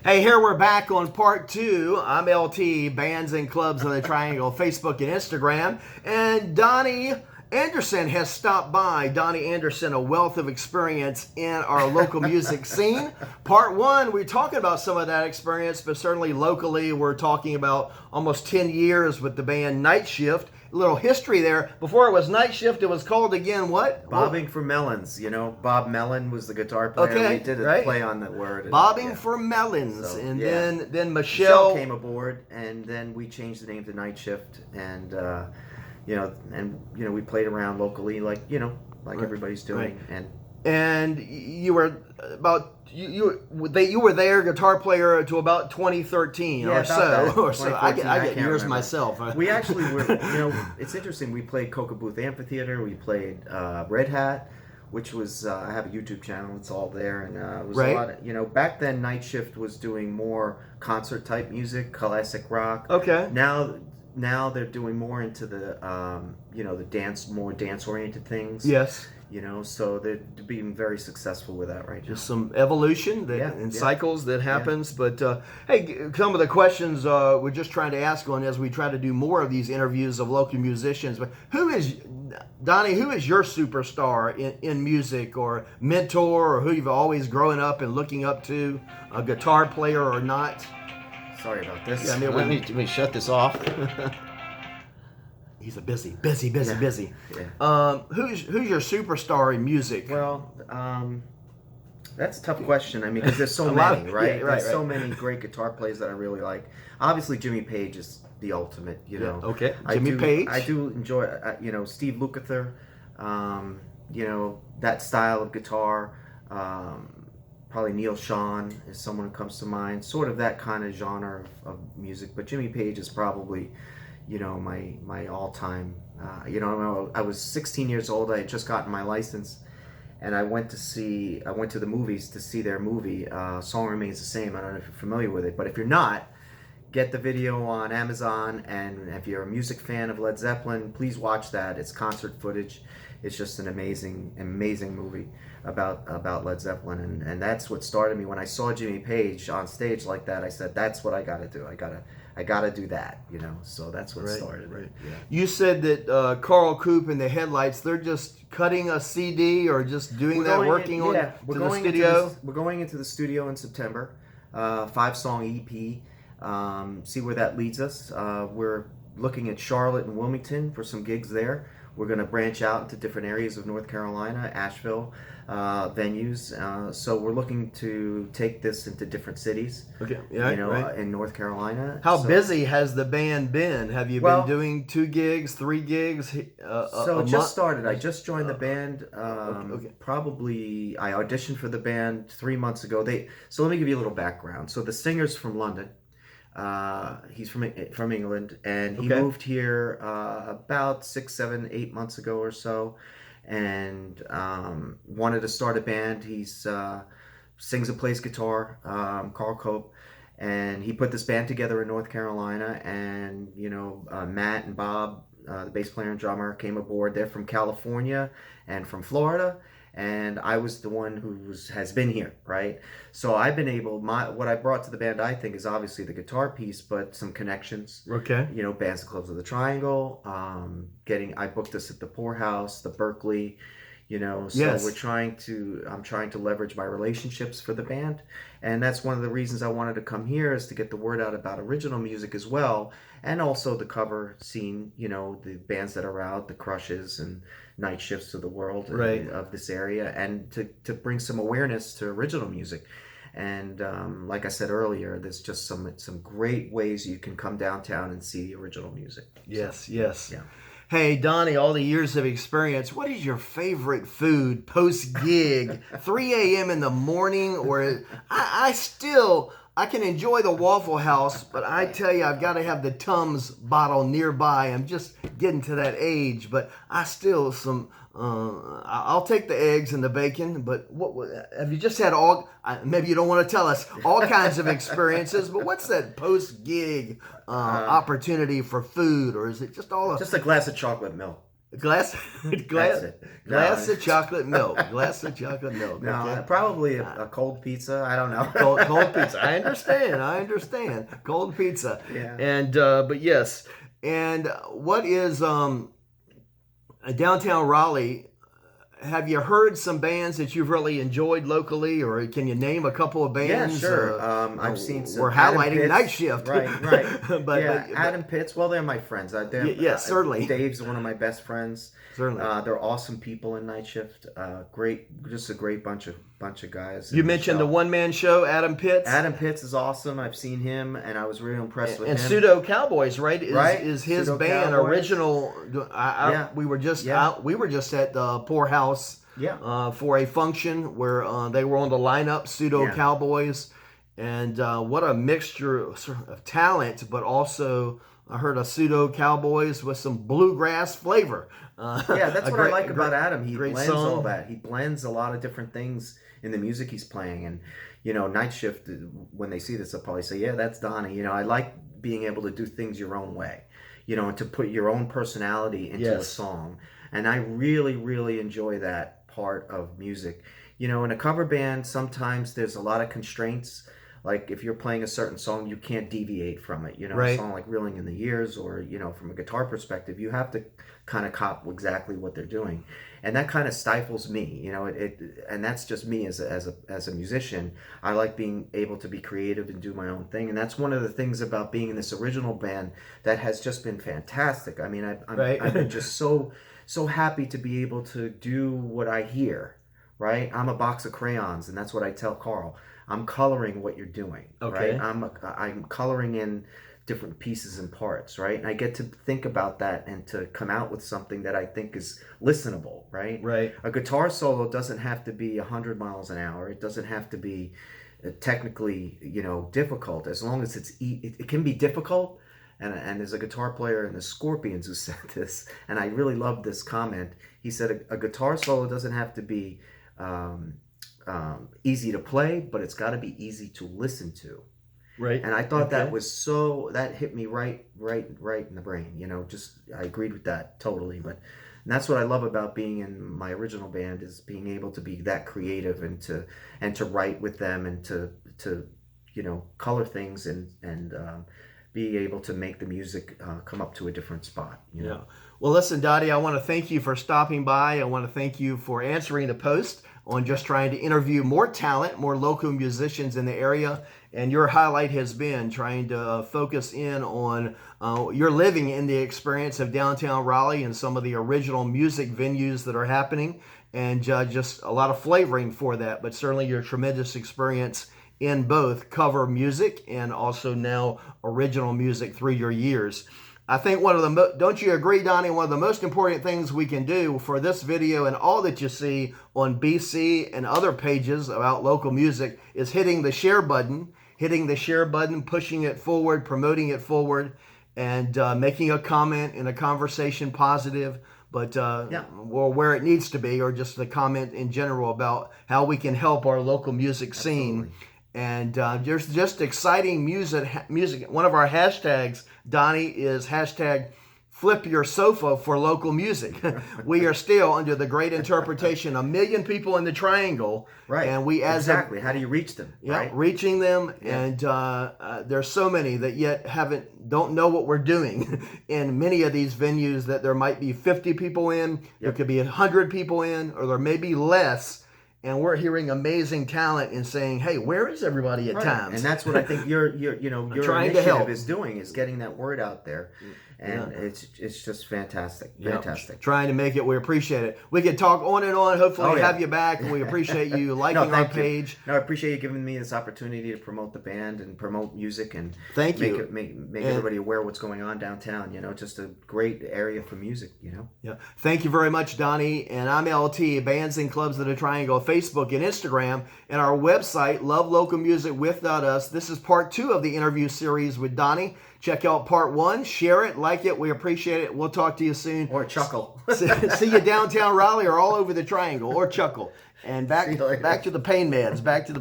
Hey, here we're back on part 2. I'm LT, Bands and Clubs of the Triangle, Facebook and Instagram. And Donnie Anderson has stopped by. Donnie Anderson, a wealth of experience in our local music scene. Part 1, we're talking about some of that experience, but certainly locally, we're talking about almost 10 years with the band Night Shift. A little history there. Before it was Night Shift, it was called again what? Bobbing for Melons. You know, Bob Mellon was the guitar player. Okay, We did a play on that word. Bobbing for Melons. So, and yeah. then Michelle came aboard, and then we changed the name to Night Shift, and we played around locally, like everybody's doing, and you were about you were their guitar player to about 2013 or so. I get years myself. We actually were. It's interesting. We played Coca Booth Amphitheater. We played Red Hat, which was I have a YouTube channel. It's all there, and it was a lot of, back then Night Shift was doing more concert type music, classic rock. Okay. Now they're doing more into the more dance oriented things. Yes. So they're being very successful with that right now. Just some evolution and cycles that happens. But hey, some of the questions we're just trying to ask on as we try to do more of these interviews of local musicians. But Donnie, who is your superstar in music or mentor, or who you've always grown up and looking up to, a guitar player or not? Sorry about this. Yeah, Let me shut this off. He's a busy. Yeah. Who's your superstar in music? Well, that's a tough question. I mean, because there's so many, right? There's so many great guitar players that I really like. Obviously, Jimmy Page is the ultimate. Okay, Jimmy Page. I do enjoy, Steve Lukather. That style of guitar. Probably Neil Sean is someone who comes to mind. Sort of that kind of genre of music. But Jimmy Page is probably, my all-time. I was 16 years old. I had just gotten my license, and I went to the movies to see their movie. Song Remains the Same. I don't know if you're familiar with it, but if you're not, get the video on Amazon. And if you're a music fan of Led Zeppelin, please watch that. It's concert footage. It's just an amazing movie about Led Zeppelin, and that's what started me. When I saw Jimmy Page on stage like that, I said, that's what I got to do. I gotta do that, So that's what started. Right. Yeah. You said that Carl Coop and the Headlights, they're just cutting a CD or just doing working on the studio? We're going into the studio in September. 5-song EP. See where that leads us. We're looking at Charlotte and Wilmington for some gigs there. We're going to branch out into different areas of North Carolina, Asheville venues. So we're looking to take this into different cities. Okay, in North Carolina. How busy has the band been? Have you been doing 2 gigs, 3 gigs? So it just started. I just joined the band. Probably I auditioned for the band 3 months ago. So let me give you a little background. So the singer's from London. He's from England, and he moved here about 6, 7, 8 months ago or so, and wanted to start a band. He's sings and plays guitar, Carl Cope, and he put this band together in North Carolina. And Matt and Bob, the bass player and drummer, came aboard. They're from California and from Florida. And I was the one who has been here, right? So I've been able, what I brought to the band, I think, is obviously the guitar piece, but some connections. Okay. Bands and Clubs of the Triangle. I booked us at the Poorhouse, the Berkeley. So yes. I'm trying to leverage my relationships for the band. And that's one of the reasons I wanted to come here, is to get the word out about original music as well. And also the cover scene, the bands that are out, the Crushes and Night Shifts of the world, of this area, and to bring some awareness to original music. And like I said earlier, there's just some great ways you can come downtown and see original music. Yes. Yeah. Hey, Donnie, all the years of experience, what is your favorite food post-gig? 3 a.m. in the morning? Or I can enjoy the Waffle House, but I tell you, I've got to have the Tums bottle nearby. I'm just getting to that age, but I'll take the eggs and the bacon. But what have you just had maybe you don't want to tell us all kinds of experiences, but what's that post-gig opportunity for food, or is it just just a glass of chocolate milk? Glass, glass, it. glass No. of chocolate milk. Glass of chocolate milk. No, Okay? probably a cold pizza. I don't know. Cold pizza. I understand. Cold pizza. Yeah. And but yes. And what is downtown Raleigh? Have you heard some bands that you've really enjoyed locally, or can you name a couple of bands? Yeah, sure. I've seen some. We're Adam highlighting Pitts. Night Shift. Right. but, yeah, but Adam Pitts. Well, they're my friends. Yes, certainly. Dave's one of my best friends. Certainly. They're awesome people in Night Shift. Just a great bunch of guys. You mentioned the one-man show, Adam Pitts. Adam Pitts is awesome. I've seen him, and I was really impressed with him. And Pseudo Cowboys, right? Is his Pseudo band Cowboys. original? Yeah. We were just out. We were just at the Poorhouse. Yeah. For a function where they were on the lineup, Pseudo Cowboys, and what a mixture of talent, but also I heard a Pseudo Cowboys with some bluegrass flavor. Yeah, that's what I like about Adam. He blends song. all that. He blends a lot of different things in the music he's playing. And, Night Shift, when they see this, they'll probably say, yeah, that's Donnie. I like being able to do things your own way, and to put your own personality into a song. And I really, really enjoy that part of music. In a cover band, sometimes there's a lot of constraints. Like if you're playing a certain song, you can't deviate from it. A song like Reeling in the Years, or from a guitar perspective, you have to kind of cop exactly what they're doing, and that kind of stifles me. And that's just me as a musician. I like being able to be creative and do my own thing, and that's one of the things about being in this original band that has just been fantastic. I mean, I've been just so happy to be able to do what I hear, right? I'm a box of crayons, and that's what I tell Carl. I'm coloring what you're doing, right? I'm coloring in different pieces and parts, right? And I get to think about that and to come out with something that I think is listenable, right? Right. A guitar solo doesn't have to be 100 miles an hour. It doesn't have to be technically, difficult. As long as it can be difficult. And there's a guitar player in the Scorpions who said this, and I really love this comment. He said a guitar solo doesn't have to be easy to play, but it's got to be easy to listen to. Right. And I thought that was that hit me right in the brain. I agreed with that totally. And that's what I love about being in my original band, is being able to be that creative and to write with them and to color things and be able to make the music come up to a different spot. Yeah. Well, listen, Dottie, I want to thank you for stopping by. I want to thank you for answering the post on just trying to interview more talent, more local musicians in the area. And your highlight has been trying to focus in on you're living in the experience of downtown Raleigh and some of the original music venues that are happening, and just a lot of flavoring for that. But certainly your tremendous experience in both cover music and also now original music through your years. I think one of the, don't you agree, Donnie, one of the most important things we can do for this video and all that you see on BC and other pages about local music is hitting the share button, pushing it forward, promoting it forward, and making a comment and a conversation positive, but or where it needs to be, or just a comment in general about how we can help our local music scene. Absolutely. And there's just exciting music. One of our hashtags, Donnie, is hashtag flip your sofa for local music. We are still under the great interpretation, 1 million people in the triangle. Right. And we how do you reach them? Yeah, right? Reaching them. Yeah. And there's so many that yet don't know what we're doing in many of these venues, that there might be 50 people in, there could be 100 people in, or there may be less. And we're hearing amazing talent and saying, "Hey, where is everybody at times?" And that's what I think your initiative is doing, is getting that word out there, and it's just fantastic, fantastic. Trying to make it. We appreciate it. We can talk on and on. Hopefully, have you back. And we appreciate you liking our page. No, I appreciate you giving me this opportunity to promote the band and promote music and make everybody aware of what's going on downtown. Just a great area for music. Yeah. Thank you very much, Donnie. And I'm LT, Bands and Clubs of the Triangle, Facebook and Instagram, and our website, lovelocalmusicwith.us. This is part 2 of the interview series with Donnie. Check out part 1, share it, like it. We appreciate it. We'll talk to you soon. Or chuckle. See you downtown Raleigh or all over the triangle, or chuckle. And back to the pain meds, back to the pain